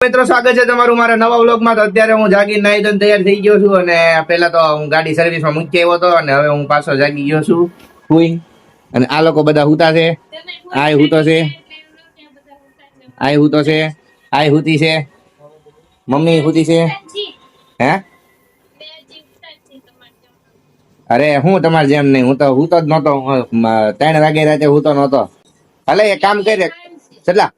મિત્રો સ્વાગત છે તમારું મારા નવા વ્લોગમાં. તો અત્યારે હું જાગી નાઈ ધોઈને તૈયાર થઈ ગયો છું અને પહેલા તો હું ગાડી સર્વિસમાં મૂકી આવ્યો હતો અને હવે હું પાછો જાગી ગયો છું હુઈ. અને આ લોકો બધા હુતા છે. આય હુતો છે, આય હુતો છે, આય હુતી છે, મમ્મી હુતી છે. હે અરે હું તમારે જેમ નહીં, હું તો હુતો જ નહોતો. 3 વાગે રાતે હુતો નહોતો. ભલે એક કામ કરે ચલા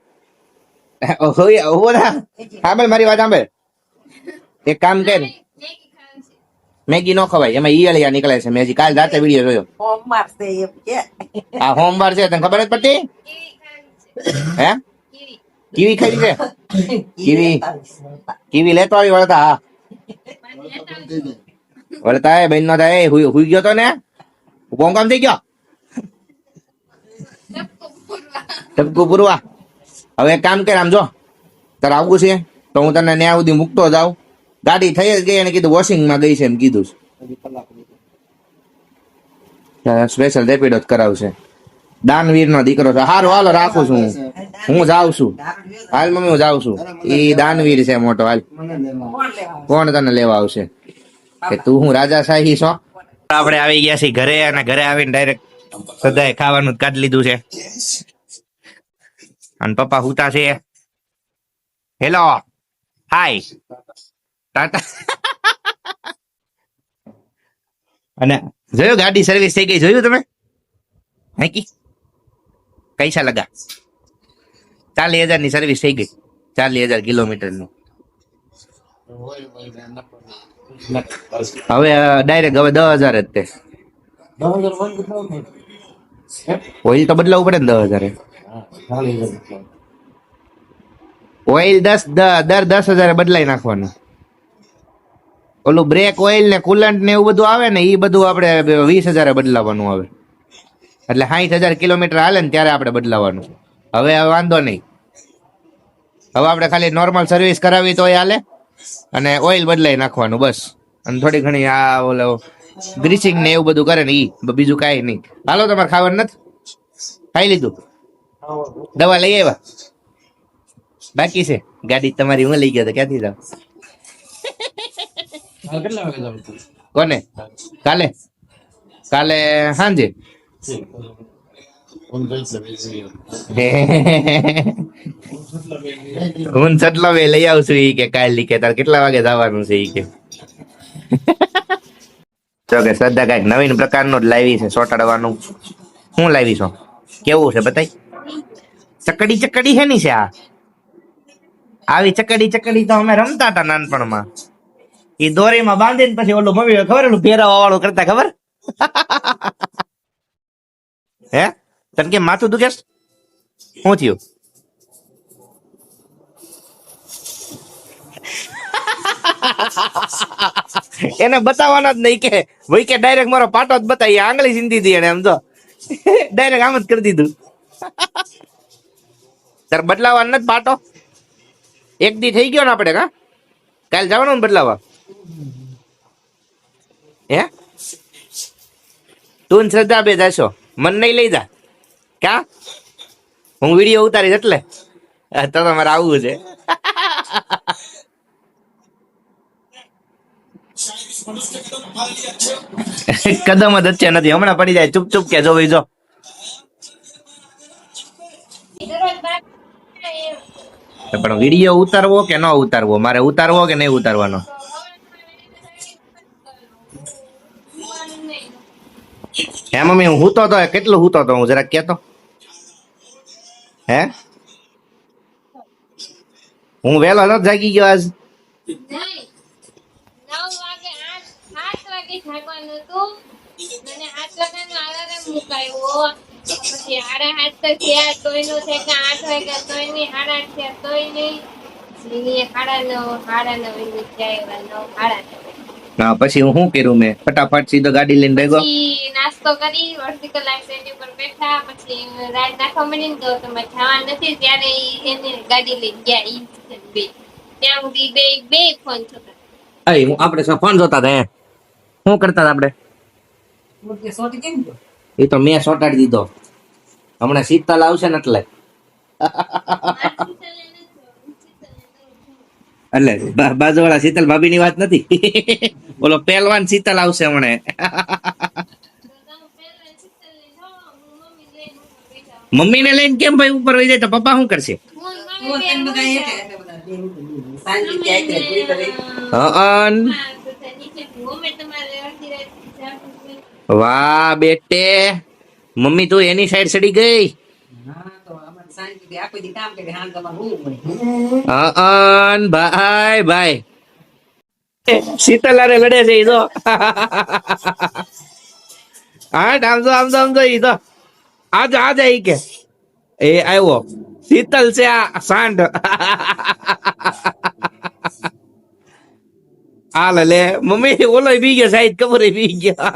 સાંભળ મારી વાત સાંભળ. એક કામ કર, મેગી નો ખવાય, એમાં ઈયળિયા નીકળે છે. મેં હજી કાલ રાતે વિડીયો જોયો. આ સોમવાર છે તને ખબર જ પડતી? હે કીવી ખાઈ છે? કીવી લેતો આવી વળતા. હા વળતા એ બેન નો થાય. હુઈ ગયો તો ને કોમ કામ થઈ ગયો ટપકું પૂરવા. હવે એક કામ કર, આમ જો તારે આવવું છે તો હું તને ન્યા સુધી મૂકતો જાઉં. ગાડી થઈ જ ગઈ, એને કીધું વોશિંગમાં ગઈ છે એમ કીધું. સ્પેશિયલ રેપિડો જ કરાવશે. દાનવીર નો દીકરો છે. હારું હાલો રાખું છું, હું જાઉં છું. હાલ મમ્મી હું જાઉં છું. એ દાનવીર છે મોટો. હાલ કોણ તને લેવા આવશે? કે તું હું રાજાશાહી છો? આપણે આવી ગયા છીએ ઘરે અને ઘરે આવીને ડાયરેક્ટ સદાય ખાવાનું જ કાઢી લીધું છે. અને પપ્પા હુતા છે. Hello hi tata. અને જોયું ગાડી સર્વિસ થઈ ગઈ? જોયું તમે? હે કૈસા લગા? 40,000 ની સર્વિસ થઈ ગઈ. 40,000 કિલોમીટર નું. હવે ડાયરેક્ટ હવે 10,000 જ તે. ઓઇલ તો બદલાવું પડે ને 10,000. ઓઇલ દર 10,000 બદલાઈ નાખવાનું. ઓલું બ્રેક ઓઇલ ને કુલન્ટ ને એવું બધું આવે ને, એ બધું આપણે 20,000 બદલાવાનું આવે. એટલે 60,000 કિલોમીટર હાલે ને ત્યારે આપણે બદલાવાનું. હવે વાંધો નહીં. હવે આપણે ખાલી નોર્મલ સર્વિસ કરાવી તો હાલે અને ઓઇલ બદલાઈ નાખવાનું બસ. અને થોડી ઘણી આ ઓલો ગ્રીસિંગ ને એવું બધું કરે ને ઈ, બીજું કાંઈ નહીં. હાલો તમારે ખાવાનું નથી? ખાઈ લીધું? દવા લઈ આવ્યા? બાકી છે? ગાડી તમારી હું લઈ ગયો તો ક્યાંથી જાવ? કોને? કાલે સાંજે હું સટલો વે લઈ આવશું. ઈ કે કાલે કે તાર કેટલા વાગે જવાનું છે? ઈ કે જો કે શ્રદ્ધા કઈક નવીન પ્રકારનું જ લાવી છે ચોટાડવાનું. શું લાવી છો? કેવું છે બતાય? ચકડી છે ની છે આ? આવી ચકડી તો અમે રમતા હતા નાનપણમાં. એ દોરીમાં બાંધીને પછી ઓલું મમ્મી ખબર ઓલું ફેરવા વાળું કરતા, ખબર? હે તને કે માથું દુખે? શું થયું? એને બતાવવાના જ નહીં કે ભાઈ કે ડાયરેક્ટ મારો પાટો જ બતાવી. આંગળી સીંધી હતી એને, આમ તો ડાયરેક્ટ આમ જ કરી દીધું. તાર બદલાવાનો નથી પાટો? એક દી થઈ ગયો ને આપણે. કા કાલે જવાનું ને બદલાવા? હે તું ને શ્રદ્ધા બે જશો? મન નહીં લઈ જા? ક્યાં? હું વિડીયો ઉતારીશ એટલે તો તમારે આવવું છે. કદમ જ વચ્ચે નથી, હમણાં પડી જાય. ચૂપ કે જો ભાઈ જો. પણ વિડીયો ઉતારવો કે ન ઉતારવો? મારે ઉતારવો કે નહીં ઉતારવાનો? હે મમ્મી હું હુતો તો કેટલું હુતો તો? હું જરાક કેતો. હે હું વેલો ન જાગી ગયો આજ? પછી હું શું કર્યું? મેં ફટાફટ સીધો ગાડી લઈને ભેગો નાસ્તો કરી, અડધી કલાક સ્ટેન્ડ ઉપર બેઠા, પછી રાઈડ નાખવા મળી તો તમે જવા નથી ત્યારે એને ગાડી લઈને ગયા. ત્યાં સુધી બે ફોન થતા. આપણે ફોન જોતા હતા. શું કરતા હતા આપણે? એ તો મેં સોટાડી દીધો. હમણાં શીતલ આવશે ને એટલે એટલે બાજુવાળા શીતલ ભાભી ની વાત નથી. ઓલો પહેલવાન શીતલ આવશે હમણે. તો તમે પહેલા શીતલ લઈ જાઓ, હું મમ્મી લઈને ઉપર બેઠા. મમ્મીને લઈને કેમ ભાઈ ઉપર વહી જાય તો પપ્પા શું કરશે? હું ને મમ્મી બે હઅન. નીચે મમ્મી તમારે અડધી રાત જાગવું હોય. વાહ બેટે, મમ્મી તું એની સાઈડ ચડી ગઈ. હઅન ભાઈ ભાઈ શીતલ હારે લડે છે ઈ તો. હા આમ તો ઈ તો આજ ઈ કે એ આવ્યો શીતલ છે આ સાંઢ. હાલ લે મમ્મી ઓલો બી ગયો સાઈડ ખબર બી ગયો.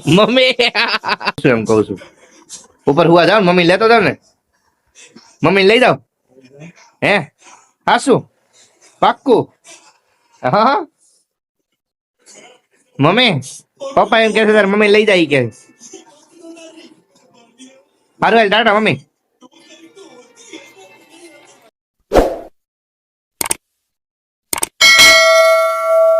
મમ્મી શું એમ કઉ છું ઉપર હુવા જાવ ને મમ્મી લેતો જાવ ને મમ્મી લઈ જાવ હે હાસુ પાક્કું હા મમ્મી પપ્પા એમ કે છે તાર મમ્મી લઈ જાય કે સારું હાલ ટાટા મમ્મી